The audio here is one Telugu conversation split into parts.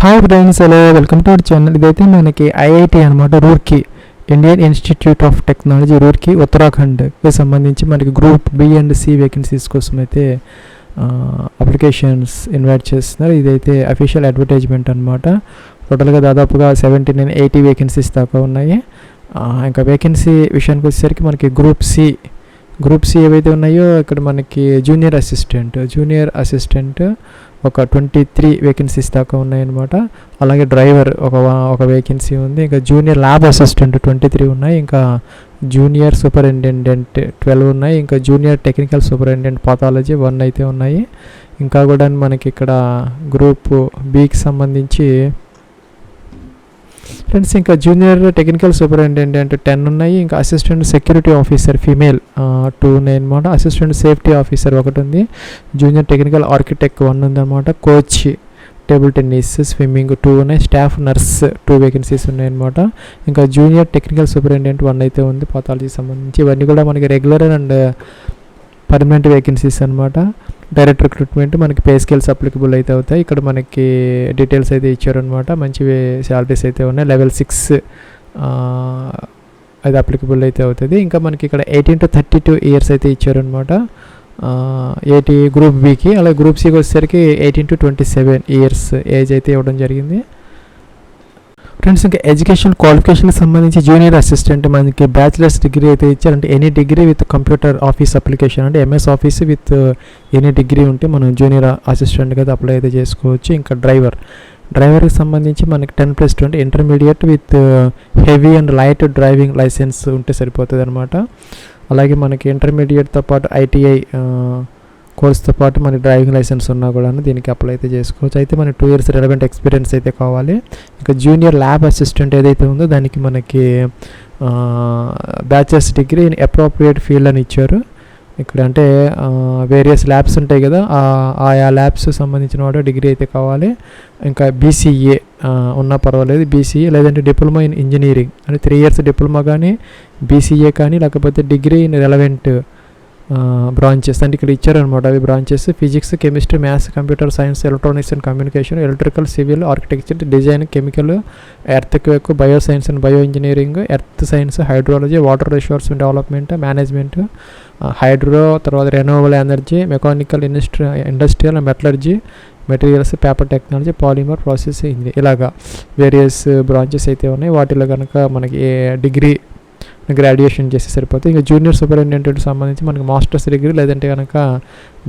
Hi friends, hello, welcome to our channel. ఇదైతే మనకి ఐఐటి అనమాట, Roorkee, Indian Institute of Technology Roorkee, ఉత్తరాఖండ్కి సంబంధించి మనకి group B and C vacancies కోసం అయితే అప్లికేషన్స్ ఇన్వైట్ చేస్తున్నారు. ఇదైతే అఫీషియల్ అడ్వర్టైజ్మెంట్ అనమాట. టోటల్గా దాదాపుగా 79-80 వేకెన్సీస్ దాకా ఉన్నాయి. ఇంకా వేకెన్సీ విషయానికి వచ్చేసరికి మనకి గ్రూప్ సి ఏవైతే ఉన్నాయో ఇక్కడ మనకి జూనియర్ అసిస్టెంట్ ఒక 23 వేకెన్సీస్ దాకా ఉన్నాయన్నమాట. అలాగే డ్రైవర్ ఒక వేకెన్సీ ఉంది. ఇంకా జూనియర్ ల్యాబ్ అసిస్టెంట్ 23 ఉన్నాయి. ఇంకా జూనియర్ సూపరింటెండెంట్ 12 ఉన్నాయి. ఇంకా జూనియర్ టెక్నికల్ సూపరింటెండెంట్ పాథాలజీ 1 అయితే ఉన్నాయి. ఇంకా కూడా మనకి ఇక్కడ గ్రూప్ బికి సంబంధించి ఫ్రెండ్స్ ఇంకా జూనియర్ టెక్నికల్ సూపరింటెండెంట్ 10 ఉన్నాయి. ఇంకా అసిస్టెంట్ సెక్యూరిటీ ఆఫీసర్ ఫీమేల్ 2 ఉన్నాయి అనమాట. అసిస్టెంట్ సేఫ్టీ ఆఫీసర్ 1 ఉంది. జూనియర్ టెక్నికల్ ఆర్కిటెక్ట్ 1 ఉంది అనమాట. కోచ్ టేబుల్ టెన్నిస్, స్విమ్మింగ్ 2 ఉన్నాయి. స్టాఫ్ నర్స్ 2 వేకెన్సీస్ ఉన్నాయన్నమాట. ఇంకా జూనియర్ టెక్నికల్ సూపరింటెండెంట్ 1 అయితే ఉంది పాథాలజీకి సంబంధించి. ఇవన్నీ కూడా మనకి రెగ్యులర్ అండ్ పర్మనెంట్ వేకెన్సీస్ అనమాట. డైరెక్ట్ రిక్రూట్మెంట్ మనకి పే స్కేల్స్ అప్లికబుల్ అయితే అవుతాయి. ఇక్కడ మనకి డీటెయిల్స్ అయితే ఇచ్చారనమాట. మంచి శాలరీస్ అయితే ఉన్నాయి. లెవెల్ 6 అది అప్లికబుల్ అయితే అవుతుంది. ఇంకా మనకి ఇక్కడ 18 to 32 ఇయర్స్ అయితే ఇచ్చారనమాట. 80 గ్రూప్ బికి. అలాగే గ్రూప్ సికి వచ్చేసరికి 18 to 27 ఇయర్స్ ఏజ్ అయితే ఇవ్వడం జరిగింది. ఫ్రెండ్స్ ఇంకా ఎడ్యుకేషన్ క్వాలిఫికేషన్కి సంబంధించి జూనియర్ అసిస్టెంట్ మనకి బ్యాచిలర్స్ డిగ్రీ అయితే ఇచ్చారు. అంటే any degree with computer office application, అంటే MS office with any degree ఉంటే మనం జూనియర్ అసిస్టెంట్గా అయితే అప్లై అయితే చేసుకోవచ్చు. ఇంకా డ్రైవర్కి సంబంధించి మనకి 10+2 అంటే intermediate with heavy and light driving licence ఉంటే సరిపోతుంది అనమాట. అలాగే మనకి ఇంటర్మీడియట్తో పాటు ఐటీఐ కోర్స్తో పాటు మన డ్రైవింగ్ లైసెన్స్ ఉన్నా కూడా దీనికి అప్లై అయితే చేసుకోవచ్చు. అయితే మనకి 2 years రెలవెంట్ ఎక్స్పీరియన్స్ అయితే కావాలి. ఇంకా జూనియర్ ల్యాబ్ అసిస్టెంట్ ఏదైతే ఉందో దానికి మనకి bachelors degree in appropriate field అని ఇచ్చారు. ఇక్కడ అంటే వేరియస్ ల్యాబ్స్ ఉంటాయి కదా, ఆయా ల్యాబ్స్ సంబంధించిన వాడు డిగ్రీ అయితే కావాలి. ఇంకా బీసీఏ ఉన్నా పర్వాలేదు. బీసీఏ లేదంటే డిప్లొమా ఇన్ ఇంజనీరింగ్ అంటే 3 years డిప్లొమా కానీ బీసీఏ కానీ, లేకపోతే డిగ్రీ ఇన్ రెలవెంట్ బ్రాంచెస్ అంటే ఇక్కడ ఇచ్చారనమాట. అవి branches physics, chemistry, maths, computer science, electronics and communication, electrical, civil, architecture, design, chemical, earthquake, bio science and bio engineering, earth science, hydrology, water resource development, management, hydro, తర్వాత renewable energy, mechanical, industrial and metallurgy, materials, paper technology, polymer processing, ఇలాగా వేరియస్ బ్రాంచెస్ అయితే ఉన్నాయి. వాటిలో కనుక మనకి డిగ్రీ గ్రాడ్యుయేషన్ చేస్తే సరిపోతుంది. ఇంకా జూనియర్ సూపరింటెండెంట్కి సంబంధించి మనకి మాస్టర్స్ డిగ్రీ లేదంటే కనుక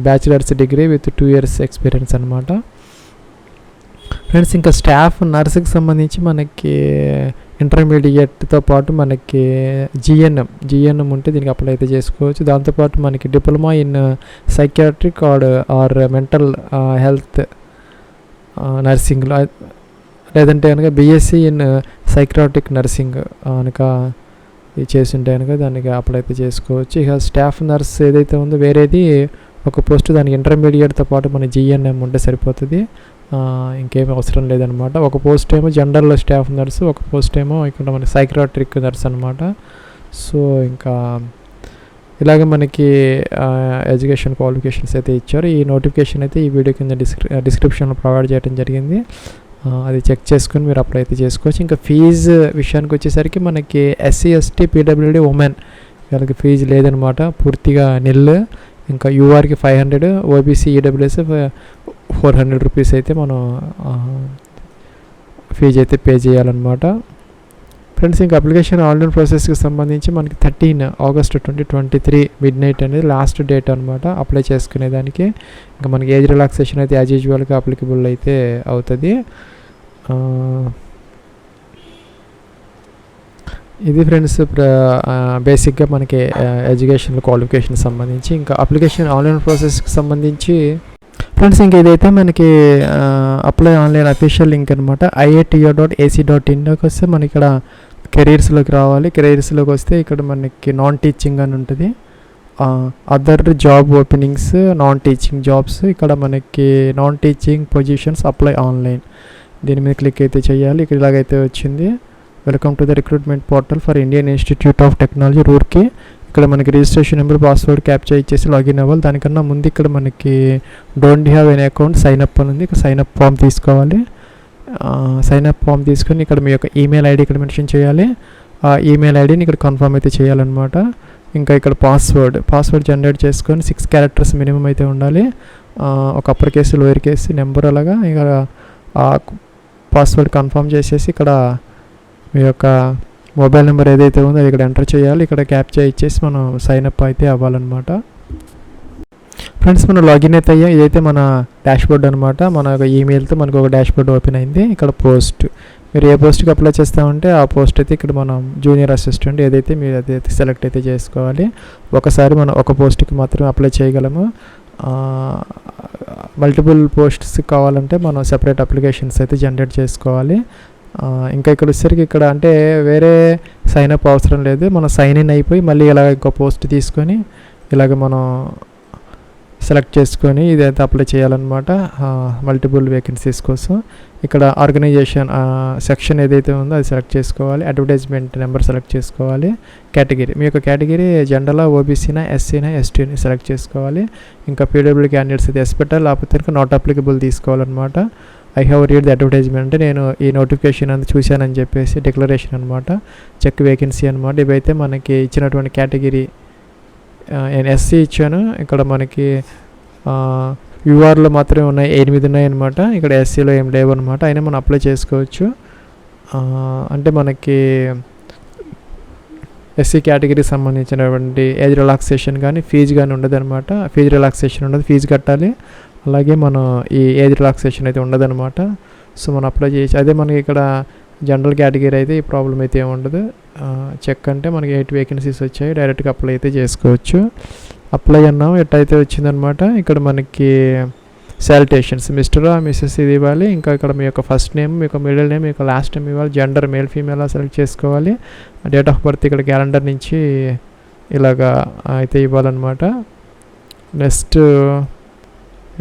bachelors degree with 2 years experience అనమాట. ఫ్రెండ్స్ ఇంకా స్టాఫ్ నర్స్కి సంబంధించి మనకి ఇంటర్మీడియట్తో పాటు మనకి జిఎన్ఎం ఉంటే దీనికి అప్లై అయితే చేసుకోవచ్చు. దాంతోపాటు మనకి diploma in psychiatric or mental health నర్సింగ్లో లేదంటే కనుక బీఎస్సీ ఇన్ సైకియాట్రిక్ నర్సింగ్ కనుక ఇది చేసింటే కనుక దానికి అప్లై అయితే చేసుకోవచ్చు. ఇక స్టాఫ్ నర్స్ ఏదైతే ఉందో వేరేది ఒక పోస్ట్, దానికి ఇంటర్మీడియట్తో పాటు మన జిఎన్ఎం ఉంటే సరిపోతుంది. ఇంకేమీ అవసరం లేదనమాట. ఒక పోస్ట్ ఏమో జనరల్ స్టాఫ్ నర్సు, ఒక పోస్ట్ ఏమో ఇక్కడ మన సైకియాట్రిక్ నర్స్ అనమాట. సో ఇంకా ఇలాగే మనకి ఎడ్యుకేషన్ క్వాలిఫికేషన్స్ అయితే ఇచ్చారు. ఈ నోటిఫికేషన్ అయితే ఈ వీడియో కింద డిస్క్రిప్షన్లో ప్రొవైడ్ చేయడం జరిగింది. అది చెక్ చేసుకుని మీరు అప్లై అయితే చేసుకోవచ్చు. ఇంకా ఫీజు విషయానికి వచ్చేసరికి మనకి ఎస్సీ, ఎస్టీ, పీడబ్ల్యూడీ, ఉమెన్ వీళ్ళకి ఫీజు లేదనమాట, పూర్తిగా నిల్. ఇంకా యూఆర్కి 500, ఓబీసీ, ఈడబ్ల్యూఎస్ 400 రూపీస్ అయితే మనం ఫీజు అయితే పే చేయాలన్నమాట. ఫ్రెండ్స్ ఇంకా అప్లికేషన్ ఆన్లైన్ ప్రాసెస్కి సంబంధించి మనకి 13 August 2023 midnight అనేది లాస్ట్ డేట్ అనమాట అప్లై చేసుకునేదానికి. ఇంకా మనకి ఏజ్ రిలాక్సేషన్ అయితే యాజ్ యూజువల్గా అప్లికబుల్ అయితే అవుతుంది. ఇది ఫ్రెండ్స్ బేసిక్గా మనకి ఎడ్యుకేషన్ క్వాలిఫికేషన్ సంబంధించి. ఇంకా అప్లికేషన్ ఆన్లైన్ ప్రాసెస్కి సంబంధించి ఫ్రెండ్స్ ఇంకా ఇదైతే మనకి అప్లై ఆన్లైన్ అఫీషియల్ లింక్ అనమాట. IITR.ac.inలోకి వస్తే మనకి ఇక్కడ కెరీర్స్లోకి రావాలి. కెరీర్స్లోకి వస్తే ఇక్కడ మనకి నాన్ టీచింగ్ అని ఉంటుంది. Other job openings, non teaching jobs, ఇక్కడ మనకి non teaching positions apply online, దీని మీద క్లిక్ అయితే చేయాలి. ఇక్కడ ఇలాగైతే వచ్చింది. Welcome to the recruitment portal for Indian Institute of Technology Roorkee. ఇక్కడ మనకి రిజిస్ట్రేషన్ నెంబర్, పాస్వర్డ్ క్యాప్చర్ ఇచ్చేసి లాగిన్ అవ్వాలి. దానికన్నా ముందు ఇక్కడ మనకి don't have any account sign up అని ఉంది. ఇక్కడ సైన్ అప్ ఫామ్ తీసుకోవాలి. సైన్ అప్ ఫామ్ తీసుకొని ఇక్కడ మీ యొక్క ఈమెయిల్ ఐడి ఇక్కడ మెన్షన్ చేయాలి. ఆ ఈమెయిల్ ఐడిని ఇక్కడ కన్ఫర్మ్ అయితే చేయాలన్నమాట. ఇంకా ఇక్కడ పాస్వర్డ్ జనరేట్ చేసుకొని 6 క్యారెక్టర్స్ మినిమం అయితే ఉండాలి. ఒక upper case, lower case, number అలాగా. ఇక్కడ ఆ పాస్వర్డ్ కన్ఫర్మ్ చేసేసి ఇక్కడ మీ యొక్క మొబైల్ నెంబర్ ఏదైతే ఉందో అది ఇక్కడ ఎంటర్ చేయాలి. ఇక్కడ క్యాప్చా ఇచ్చేసి మనం సైన్ అప్ అయితే అవ్వాలన్నమాట. ఫ్రెండ్స్, మనం లాగిన్ అయితే అయ్యాం. ఇదైతే మన డాష్బోర్డ్ అనమాట. మన ఈమెయిల్తో మనకు ఒక డాష్బోర్డ్ ఓపెన్ అయింది. ఇక్కడ పోస్ట్, మీరు ఏ పోస్ట్కి అప్లై చేస్తామంటే ఆ పోస్ట్ అయితే ఇక్కడ మనం జూనియర్ అసిస్టెంట్ ఏదైతే మీరు అదైతే సెలెక్ట్ అయితే చేసుకోవాలి. ఒకసారి మనం ఒక పోస్ట్కి మాత్రమే అప్లై చేయగలము. మల్టిపుల్ పోస్ట్స్ కావాలంటే మనం సెపరేట్ అప్లికేషన్స్ అయితే జనరేట్ చేసుకోవాలి. ఇంకా ఇక్కడ వచ్చేసరికి ఇక్కడ అంటే వేరే సైన్ అప్ అవసరం లేదు. మనం సైన్ ఇన్ అయిపోయి మళ్ళీ ఇలాగ ఇంకో పోస్ట్ తీసుకొని ఇలాగ మనం సెలెక్ట్ చేసుకొని ఇదైతే అప్లై చేయాలన్నమాట మల్టిపుల్ వేకెన్సీస్ కోసం. ఇక్కడ ఆర్గనైజేషన్ సెక్షన్ ఏదైతే ఉందో అది సెలెక్ట్ చేసుకోవాలి. అడ్వర్టైజ్మెంట్ నెంబర్ సెలెక్ట్ చేసుకోవాలి. కేటగిరీ, మీ యొక్క కేటగిరీ జనరల్, ఓబీసీనా, ఎస్సీనా, ఎస్టీని సెలెక్ట్ చేసుకోవాలి. ఇంకా పీడబ్ల్యూ క్యాండిడేట్స్ అయితే ఎస్ పెట్టాలి, లేకపోతే ఇంకా నాట్ అప్లికబుల్ తీసుకోవాలన్నమాట. I have read the advertisement అంటే నేను ఈ నోటిఫికేషన్ అంతా చూశానని చెప్పేసి డిక్లరేషన్ అనమాట. చెక్ వేకెన్సీ అనమాట. ఇవైతే మనకి ఇచ్చినటువంటి కేటగిరీ నేను ఎస్సీ ఇచ్చాను. ఇక్కడ మనకి యూఆర్లో మాత్రమే ఉన్నాయి, 8 ఉన్నాయి అనమాట. ఇక్కడ ఎస్సీలో ఏం లేవు అనమాట. అయినా మనం అప్లై చేసుకోవచ్చు. అంటే మనకి ఎస్సీ కేటగిరీకి సంబంధించినటువంటి ఏజ్ రిలాక్సేషన్ కానీ ఫీజు కానీ ఉండదు అనమాట. ఫీజు రిలాక్సేషన్ ఉండదు, ఫీజు కట్టాలి. అలాగే మనం ఈ ఏజ్ రిలాక్సేషన్ అయితే ఉండదన్నమాట. సో మనం అప్లై చేయొచ్చు. అదే మనకి ఇక్కడ జనరల్ కేటగిరీ అయితే ఈ ప్రాబ్లం అయితే ఏమి ఉండదు. చెక్ అంటే మనకి 8 వేకెన్సీస్ వచ్చాయి, డైరెక్ట్గా అప్లై అయితే చేసుకోవచ్చు. అప్లై అన్నాం, ఎట్టయితే వచ్చిందనమాట. ఇక్కడ మనకి శాలిటేషన్స్, మిస్టర్ మిస్సెస్ ఇది ఇవ్వాలి. ఇంకా ఇక్కడ మీ యొక్క ఫస్ట్ నేమ్, మీ యొక్క మిడిల్ నేమ్, మీ యొక్క లాస్ట్ నేమ్ ఇవ్వాలి. జెండర్ మేల్ ఫీమేల్ సెలెక్ట్ చేసుకోవాలి. డేట్ ఆఫ్ బర్త్ ఇక్కడ క్యాలెండర్ నుంచి ఇలాగా అయితే ఇవ్వాలన్నమాట. నెక్స్ట్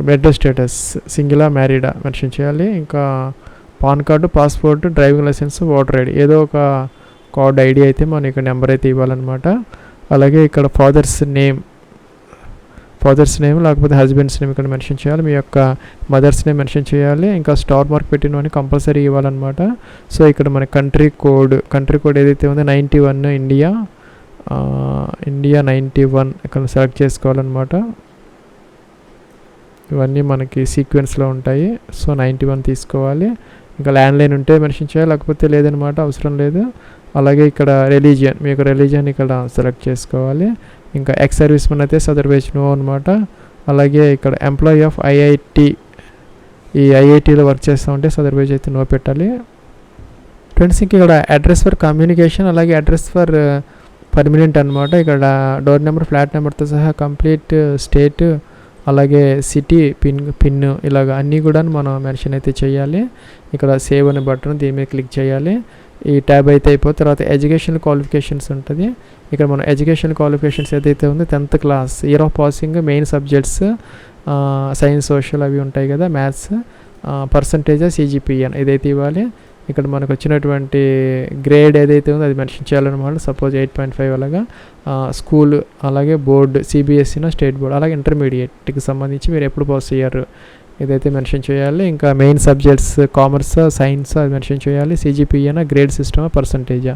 మెరిటల్ స్టేటస్ సింగిలా మ్యారీడా మెన్షన్ చేయాలి. ఇంకా PAN card, passport, driving licence, voter ID ఏదో ఒక కార్డ్ ఐడి అయితే మనం ఇక్కడ నెంబర్ అయితే ఇవ్వాలన్నమాట. అలాగే ఇక్కడ ఫాదర్స్ నేమ్ లేకపోతే హస్బెండ్స్ నేమ్ ఇక్కడ మెన్షన్ చేయాలి. మీ యొక్క మదర్స్ నేమ్ మెన్షన్ చేయాలి. ఇంకా స్టార్ మార్క్ పెట్టినవన్నీ కంపల్సరీ ఇవ్వాలన్నమాట. సో ఇక్కడ మన కంట్రీ కోడ్ ఏదైతే ఉందో 91 ఇండియా 91 ఇక్కడ సెలెక్ట్ చేసుకోవాలన్నమాట. ఇవన్నీ మనకి సీక్వెన్స్లో ఉంటాయి. సో 91 తీసుకోవాలి. ఇంకా ల్యాండ్లైన్ ఉంటే మెన్షన్ చేయాలి, లేకపోతే లేదనమాట, అవసరం లేదు. అలాగే ఇక్కడ రిలీజియన్, మీ యొక్క రిలీజియన్ ఇక్కడ సెలెక్ట్ చేసుకోవాలి. ఇంకా ఎక్స్ సర్వీస్ మెన్ అయితే అదర్వైజ్ నో అనమాట. అలాగే ఇక్కడ ఎంప్లాయీ ఆఫ్ ఐఐటి, ఈ ఐఐటీలో వర్క్ చేస్తూ ఉంటే అదర్వైజ్ అయితే నో పెట్టాలి. ఫ్రెండ్స్, ఇంక ఇక్కడ అడ్రస్ ఫర్ కమ్యూనికేషన్, అలాగే అడ్రస్ ఫర్ పర్మనెంట్ అనమాట. ఇక్కడ డోర్ నెంబర్, ఫ్లాట్ నెంబర్తో సహా కంప్లీట్ స్టేట్, అలాగే సిటీ, పిన్ ఇలాగ అన్నీ కూడా మనం మెన్షన్ అయితే చేయాలి. ఇక్కడ సేవ్ అనే బటన్, దీని మీద క్లిక్ చేయాలి. ఈ ట్యాబ్ అయితే అయిపోతే తర్వాత ఎడ్యుకేషన్ క్వాలిఫికేషన్స్ ఉంటుంది. ఇక్కడ మనం ఎడ్యుకేషన్ క్వాలిఫికేషన్స్ ఏదైతే ఉందో 10th class, year of passing, main subjects science, social అవి ఉంటాయి కదా, మ్యాథ్స్, పర్సంటేజ్, సిజిపిఎన్ ఇదైతే ఇవ్వాలి. ఇక్కడ మనకు వచ్చినటువంటి గ్రేడ్ ఏదైతే ఉందో అది మెన్షన్ చేయాలన్నమాట. సపోజ్ 8.5 అలాగా. స్కూల్, అలాగే బోర్డు, సిబిఎస్ఈనా స్టేట్ బోర్డు, అలాగే ఇంటర్మీడియట్కి సంబంధించి మీరు ఎప్పుడు పాస్ అయ్యారు ఇదైతే మెన్షన్ చేయాలి. ఇంకా మెయిన్ సబ్జెక్ట్స్ కామర్స్, సైన్స్ అది మెన్షన్ చేయాలి. సిజిపిఏనా, గ్రేడ్ సిస్టమా, పర్సంటేజా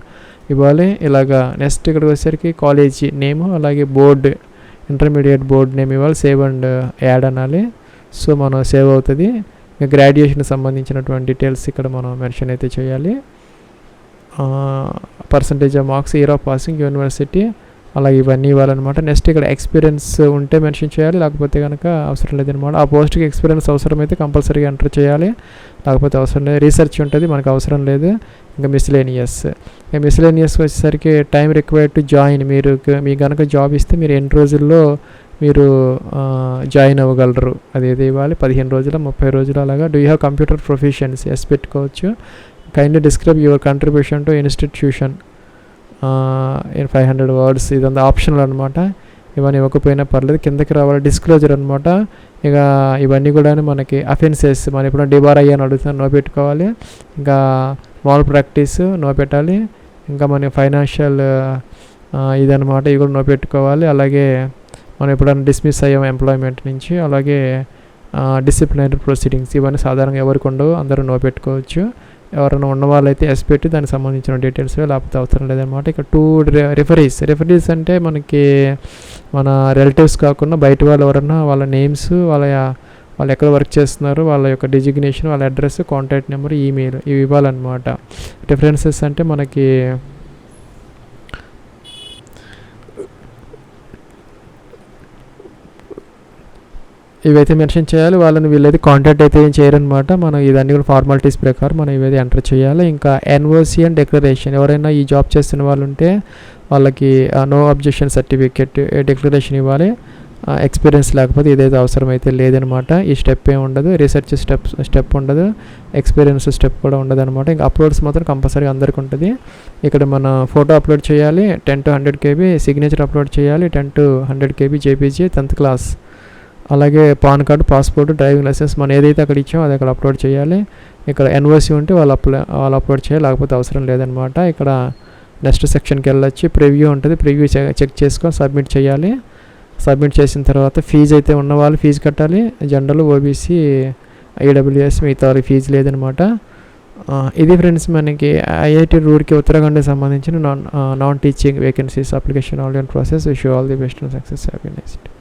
ఇవ్వాలి. ఇలాగా నెక్స్ట్ ఇక్కడికి వచ్చేసరికి కాలేజీ నేమ్, అలాగే బోర్డు, ఇంటర్మీడియట్ బోర్డు నేమ్ ఇవ్వాలి. సేవ్ అండ్ యాడ్ అనాలి. సో మనం సేవ్ అవుతుంది. ఇంకా గ్రాడ్యుయేషన్కి సంబంధించినటువంటి డీటెయిల్స్ ఇక్కడ మనం మెన్షన్ అయితే చేయాలి. Percentage of marks, year of passing, university, అలాగే ఇవన్నీ ఇవ్వాలన్నమాట. నెక్స్ట్ ఇక్కడ ఎక్స్పీరియన్స్ ఉంటే మెన్షన్ చేయాలి, లేకపోతే కనుక అవసరం లేదనమాట. ఆ పోస్ట్కి ఎక్స్పీరియన్స్ అవసరమైతే కంపల్సరీగా ఎంటర్ చేయాలి, లేకపోతే అవసరం లేదు. రీసెర్చ్ ఉంటుంది, మనకు అవసరం లేదు. ఇంకా మిస్లేనియస్ వచ్చేసరికి టైం రిక్వైర్డ్ టు జాయిన్, మీకు కనుక జాబ్ ఇస్తే మీరు ఎన్ని రోజుల్లో మీరు జాయిన్ అవ్వగలరు అది ఏది ఇవ్వాలి. 15 రోజులు, 30 రోజులు అలాగా. Do you have computer proficiency yes పెట్టుకోవచ్చు. Kindly describe your contribution to institution in 500 words. ఇదంతా ఆప్షనల్ అనమాట. ఇవన్నీ ఇవ్వకపోయినా పర్లేదు. కిందకి రావాలి. డిస్క్లోజర్ అనమాట. ఇక ఇవన్నీ కూడా మనకి అఫెన్సెస్, మనం ఎప్పుడైనా డిబార్ అయ్యాని అడుగుతున్నాను నో పెట్టుకోవాలి. ఇంకా మాల్ ప్రాక్టీస్ నో పెట్టాలి. ఇంకా మన ఫైనాన్షియల్ ఇదనమాట, ఇవి కూడా నో పెట్టుకోవాలి. అలాగే మనం ఎప్పుడైనా డిస్మిస్ అయ్యాం ఎంప్లాయ్మెంట్ నుంచి, అలాగే డిసిప్లినరీ ప్రొసీడింగ్స్ ఇవన్నీ సాధారణంగా ఎవరికి ఉండవు, అందరూ నో పెట్టుకోవచ్చు. ఎవరైనా ఉన్న వాళ్ళైతే ఎస్ పెట్టి దానికి సంబంధించిన డీటెయిల్స్ లేకపోతే అవసరం లేదనమాట. ఇక 2 రిఫరీస్ అంటే మనకి మన రిలేటివ్స్ కాకుండా బయట వాళ్ళు ఎవరన్నా వాళ్ళ నేమ్స్, వాళ్ళు ఎక్కడ వర్క్ చేస్తున్నారు, వాళ్ళ యొక్క డిజిగ్నేషన్, వాళ్ళ అడ్రస్, కాంటాక్ట్ నెంబర్, ఈమెయిల్ ఇవి ఇవ్వాలన్నమాట. రిఫరెన్సెస్ అంటే మనకి ఇవైతే మెన్షన్ చేయాలి. వీళ్ళైతే కాంటాక్ట్ అయితే ఏం చేయరనమాట. మనం ఇదన్నీ కూడా ఫార్మాలిటీస్ ప్రకారం మనం ఇవైతే ఎంటర్ చేయాలి. ఇంకా ఎన్ఓసి అండ్ డిక్లరేషన్, ఎవరైనా ఈ జాబ్ చేస్తున్న వాళ్ళు ఉంటే వాళ్ళకి నో అబ్జెక్షన్ సర్టిఫికేట్, డిక్లరేషన్ ఇవ్వాలి. ఎక్స్పీరియన్స్ లేకపోతే ఇదైతే అవసరం అయితే లేదనమాట. ఈ స్టెప్ ఏమి ఉండదు, రీసెర్చ్ స్టెప్ ఉండదు, ఎక్స్పీరియన్స్ స్టెప్ కూడా ఉండదు అనమాట. ఇంకా అప్లోడ్స్ మాత్రం కంపల్సరీ అందరికి ఉంటుంది. ఇక్కడ మన ఫోటో అప్లోడ్ చేయాలి 10 to 100 KB, సిగ్నేచర్ అప్లోడ్ చేయాలి 10 to 100 KB JPG 10th class, అలాగే PAN card, passport, driving licence మనం ఏదైతే అక్కడ ఇచ్చామో అది అక్కడ అప్లోడ్ చేయాలి. ఇక్కడ ఎన్ఓసి ఉంటే వాళ్ళు అప్లోడ్ చేయాలి, లేకపోతే అవసరం లేదనమాట. ఇక్కడ నెక్స్ట్ సెక్షన్కి వెళ్ళొచ్చి ప్రివ్యూ ఉంటుంది, ప్రివ్యూ చెక్ చేసుకొని సబ్మిట్ చేయాలి. సబ్మిట్ చేసిన తర్వాత ఫీజు అయితే ఉన్నవాళ్ళు ఫీజు కట్టాలి. జనరల్, ఓబీసీ, ఈడబ్ల్యూఎస్ మిగతా వాళ్ళకి ఫీజు లేదనమాట. ఇది ఫ్రెండ్స్ మనకి ఐఐటి రూర్కీ ఉత్తరాఖండ్కి సంబంధించిన non teaching vacancies application online process. Wish you all the best and success. Happy next.